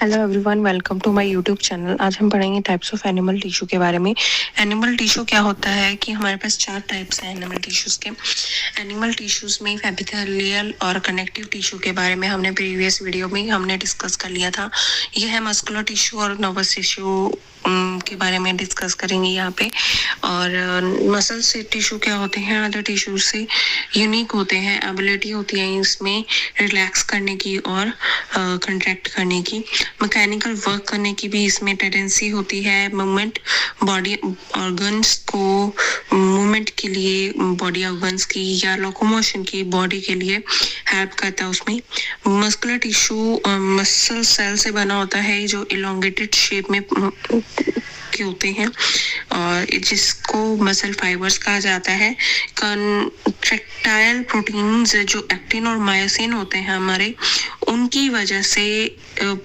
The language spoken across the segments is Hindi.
Hello everyone, welcome to my YouTube channel. आज हम पढ़ेंगे टाइप्स ऑफ एनिमल टिश्यू के बारे में। एनिमल टिश्यू क्या होता है कि हमारे पास 4 टाइप्स हैं एनिमल टिश्यूज के। एनिमल टिश्यूज में एपिथेलियल और कनेक्टिव टिश्यू के बारे में हमने प्रीवियस वीडियो में हमने डिस्कस कर लिया था। ये है मस्कुलर टिश्यू और नर्वस टिश्यू के बारे में डिस्कस करेंगे यहाँ पे। और मसल से टिश्यू क्या होते हैं, अदर टिश्यू से यूनिक होते हैं, एबिलिटी होती है इसमें रिलैक्स करने की और कंट्रैक्ट करने की, मैकेनिकल वर्क करने की भी इसमें टेंडेंसी होती है। मूवमेंट बॉडी ऑर्गन्स को मूवमेंट के लिए, बॉडी ऑर्गन्स की या लोकोमोशन की बॉडी के लिए हेल्प करता है उसमें। मस्कुलर टिश्यू मसल सेल से बना होता है जो इलोंगेटेड शेप में के होते हैं और जिसको मसल फाइबर्स कहा जाता है। कंट्रैक्टाइल प्रोटीन्स जो एक्टिन और मायोसिन होते हैं हमारे, उनकी वजह से उनकी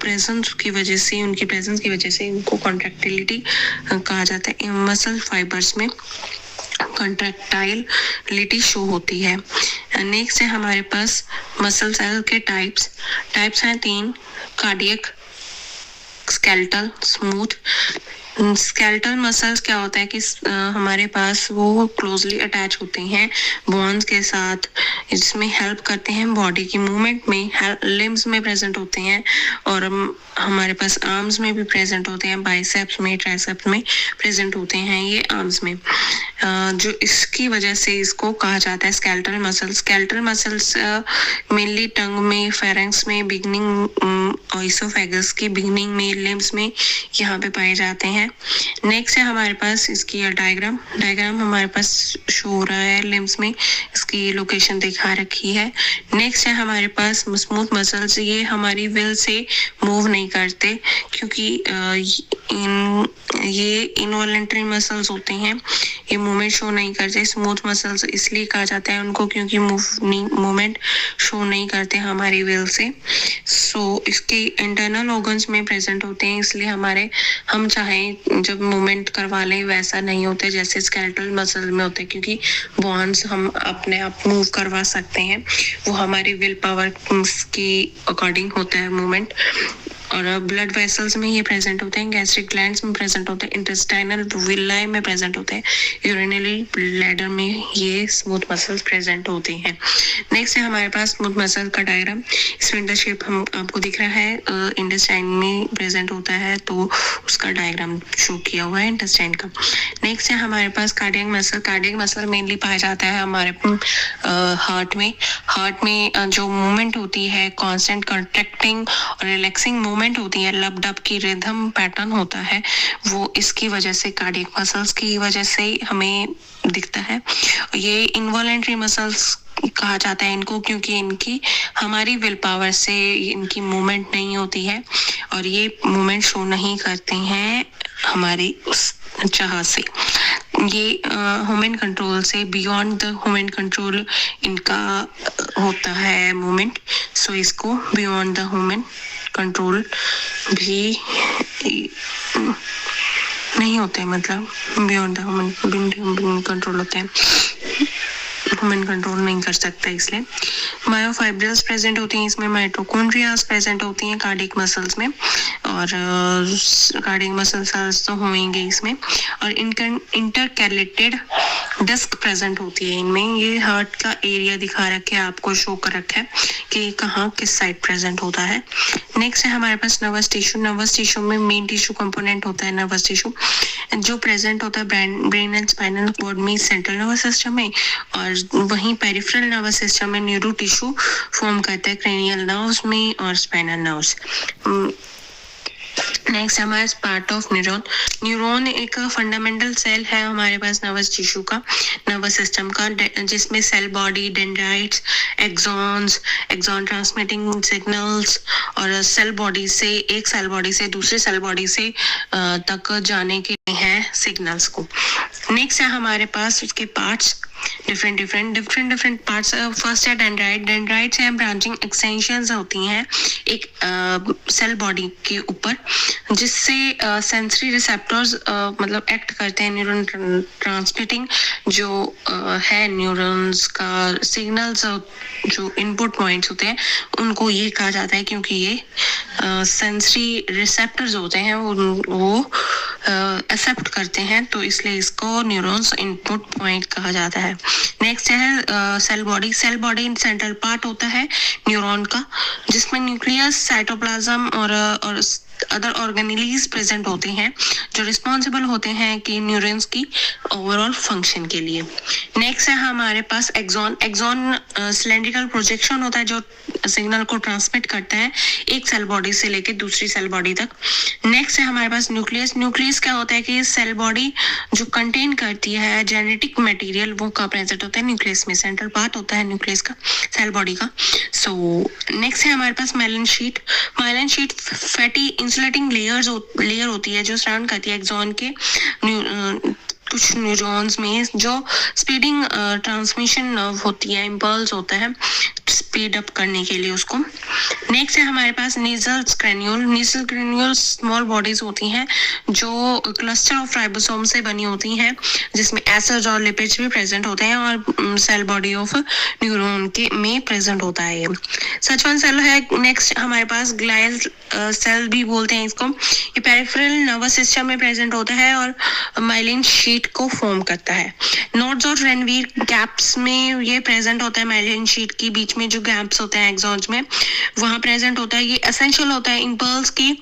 प्रेजेंस की वजह से इनको कॉन्ट्रैक्टिलिटी कहा जाता है। मसल फाइबर्स में कंट्रैक्टाइलिटी शो होती है। नेक्स्ट है हमारे पास मसल सेल के टाइप्स हैं 3: cardiac, skeletal, smooth. Skeletal muscles क्या होता है कि हमारे पास वो क्लोजली अटैच होते हैं बोन्स के साथ, इसमें हेल्प करते हैं बॉडी की मूवमेंट में, लिम्स में प्रेजेंट होते हैं और हमारे पास आर्म्स में भी प्रेजेंट होते हैं, बाइसेप्स में, ट्राइसेप्स में प्रेजेंट होते हैं ये आर्म्स में। जो इसकी वजह से इसको कहा जाता है skeletal muscles. Skeletal muscles mainly tongue में, फेरेंक्स में, बिगनिंग इसोफेगस की बिगनिंग में, लिम्स में यहाँ पे पाए जाते हैं। नेक्स्ट है हमारे पास इसकी डायग्राम हमारे पास शो हो रहा है लिम्स में, इसकी लोकेशन दिखा रखी है। नेक्स्ट है हमारे पास स्मूथ मसल्स। ये हमारी विल से मूव नहीं करते क्योंकि ये इनवॉलंटरी मसल्स होते हैं, ये मूवमेंट शो नहीं करते। स्मूथ मसल्स इसलिए कहा जाता है उनको क्योंकि मूवमेंट शो नहीं करते हमारी विल से। इसके इंटरनल ऑर्गन्स में प्रेजेंट होते हैं, इसलिए हम चाहें जब मूवमेंट करवा लें वैसा नहीं होते जैसे स्केलेटल मसल में होते हैं, क्योंकि बोन्स हम अपने आप मूव करवा सकते हैं, वो हमारी विल पावर की अकॉर्डिंग होता है मूवमेंट। और ब्लड वेसल्स में ये प्रेजेंट होते हैं, गैस्ट्रिक ग्लैंड्स में प्रेजेंट होते हैं, इंटेस्टाइनल विलाई में प्रेजेंट होते हैं, यूरिनरी ब्लैडर में ये स्मूथ मसल्स प्रेजेंट होते हैं। नेक्स्ट है हमारे पास स्मूथ मसल का डायग्राम। इसमें शेप हम आपको दिख रहा है, इंटेस्टाइन में प्रेजेंट होता है तो उसका डायग्राम शो किया हुआ है इंटेस्टाइन का। नेक्स्ट है हमारे पास कार्डियक मसल मेनली पाया जाता है हमारे हार्ट में जो मूवमेंट होती है, कॉन्स्टेंट कंट्रैक्टिंग और रिलैक्सिंग मूवमेंट होती है, लब डब की रिदम पैटर्न होता है, वो इसकी वजह से कार्डियक मसल्स की वजह से हमें दिखता है। ये इनवॉलंटरी मसल्स कहा जाता है इनको क्योंकि इनकी हमारी विल पावर से इनकी मूवमेंट नहीं होती है और ये मूवमेंट शो नहीं करते हैं हमारी उस चाह से। ये ह्यूमन कंट्रोल से बियॉन्ड द ह्यूमन कंट्रोल इनका होता है मूवमेंट, सो इसको बियॉन्ड द ह्यूमन कंट्रोल भी नहीं होते, मतलब बियॉन्ड द ह्यूमन कंट्रोल होते हैं, ह्यूमन कंट्रोल नहीं कर सकता। इसलिए मायोफाइब्रिल्स प्रेजेंट होती हैं इसमें, माइटोकॉन्ड्रियाज प्रेजेंट होती हैं कार्डियक मसल्स में, और कार्डियक मसल सेल्स तो होंगे इसमें, और इंटरकैलेटेड डिस्क प्रेजेंट होती है इनमें। ये हार्ट का एरिया दिखा रखे है, आपको शो कर रखा है कि कहाँ किस साइड प्रेजेंट होता है। नेक्स्ट है हमारे पास नर्वस टिश्यू में मेन टिश्यू कंपोनेंट होता है नर्वस टिश्यू, जो प्रेजेंट होता है ब्रेन एंड स्पाइनल कॉर्ड में, सेंट्रल नर्वस सिस्टम में, और वहीं पेरिफेरल नर्वस सिस्टम में न्यूरो टिश्यू फॉर्म करता है क्रेनियल नर्व्स में और स्पाइनल नर्व्स। नेक्स्ट हमारे पार्ट ऑफ न्यूरॉन एक फंडामेंटल सेल है हमारे पास नर्वस टिश्यू का, नर्वस सिस्टम का, जिसमें cell body, dendrites, axon transmitting signals और सेल बॉडी से दूसरे सेल बॉडी से तक जाने के लिए हैं सिग्नल्स को। नेक्स्ट है हमारे पास उसके पार्ट्स। Different parts. फर्स्ट है डेंड्राइट। डेंड्राइट से ब्रांचिंग एक्सटेंशंस होती हैं एक सेल बॉडी के ऊपर, जिससे सेंसरी रिसेप्टर्स मतलब एक्ट करते हैं, न्यूरॉन ट्रांसमिटिंग जो है न्यूरॉन्स का सिग्नल्स, जो इनपुट पॉइंट्स होते हैं उनको ये कहा जाता है, क्योंकि ये सेंसरी रिसेप्टर्स होते हैं वो एक्सेप्ट करते हैं, तो इसलिए इसको न्यूरॉन्स इनपुट पॉइंट कहा जाता है। नेक्स्ट है cell body. Cell body central part होता है न्यूरॉन का, जिसमें न्यूक्लियस, साइटोप्लाज्म और अदर ऑर्गेनेलीज प्रेजेंट होते हैं, जो रिस्पॉन्सिबल होते हैं कि न्यूरॉन्स की ओवरऑल फंक्शन के लिए। नेक्स्ट है हमारे पास एक्सॉन। एक्सॉन सिलेंड्रिकल प्रोजेक्शन होता है जो सिग्नल को ट्रांसमिट करता है एक सेल बॉडी से लेके दूसरी सेल बॉडी तक। नेक्स्ट है हमारे पास न्यूक्लियस। न्यूक्लियस क्या होता है कि सेल बॉडी जो कंटेन करती है जेनेटिक मटेरियल, वो का प्रेजेंट होता है न्यूक्लियस में, सेंट्रल पार्ट होता है न्यूक्लियस का, सेल बॉडी का। सो नेक्स्ट है हमारे पास myelin sheath. Myelin sheath fatty insulating layer होती है जो सराउंड करती है एक्सॉन के कुछ न्यूरॉन्स में, जो स्पीडिंग ट्रांसमिशन नर्व होती है, इम्पल्स होता है स्पीड अप करने के लिए उसको। नेक्स्ट है हमारे पास nasal granule. Nasal granule small bodies होती हैं जो क्लस्टर ऑफ राइबोसोम से बनी होती हैं, जिसमें एसिड्स और लिपिड्स भी प्रेजेंट होते हैं, और सेल बॉडी ऑफ न्यूरॉन के में प्रेजेंट होता है ये। सच वन सेल है नेक्स्ट हमारे पास, ग्लाइल सेल भी बोलते हैं इसको। ये पेरिफेरल नर्वस सिस्टम में प्रेजेंट होता है और माइलिन शीट को फॉर्म करता है। नोड्स और रेनवीर गैप्स में ये प्रेजेंट होता है, माइलिन शीट के बीच में जो गैप्स होते हैं एक्सॉन्स में, वहां प्रेजेंट होता है। ये एसेंशियल होता है इम्पल्स की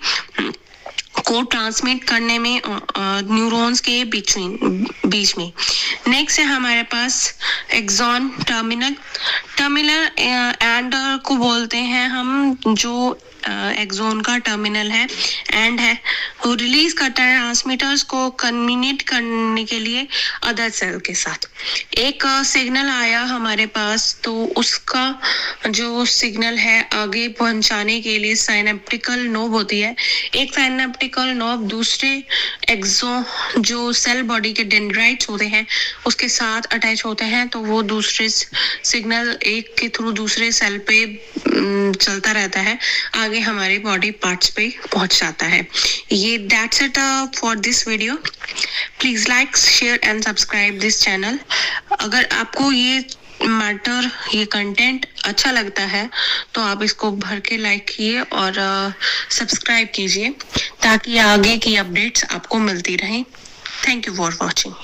को ट्रांसमिट करने में न्यूरॉन्स के बीच में। नेक्स्ट है हमारे पास एक्सॉन टर्मिनल। टर्मिनल एंड को बोलते हैं हम, जो एक्सॉन का टर्मिनल है, एंड है, वो रिलीज करता है ट्रांसमीटर्स को कम्युनिकेट करने के लिए अदर सेल के साथ। एक सिग्नल आया हमारे पास, तो उसका जो सिग्नल है आगे पहुंचाने के लिए साइनेप्टिकल नोब होती है। एक साइनेप्टिकल नोब दूसरे एक्सॉन जो सेल बॉडी के डेंड्राइट्स होते हैं उसके साथ अटैच होते हैं, तो वो दूसरे सिग्नल एक के थ्रू दूसरे सेल पे चलता रहता है, आगे हमारे बॉडी पार्ट्स पे पहुंच जाता है। ये that's it for this video. Please like, share and subscribe this channel. अगर आपको ये मैटर, ये कंटेंट अच्छा लगता है तो आप इसको भर के लाइक कीजिए और सब्सक्राइब कीजिए, ताकि आगे की अपडेट्स आपको मिलती रहें। Thank you for watching.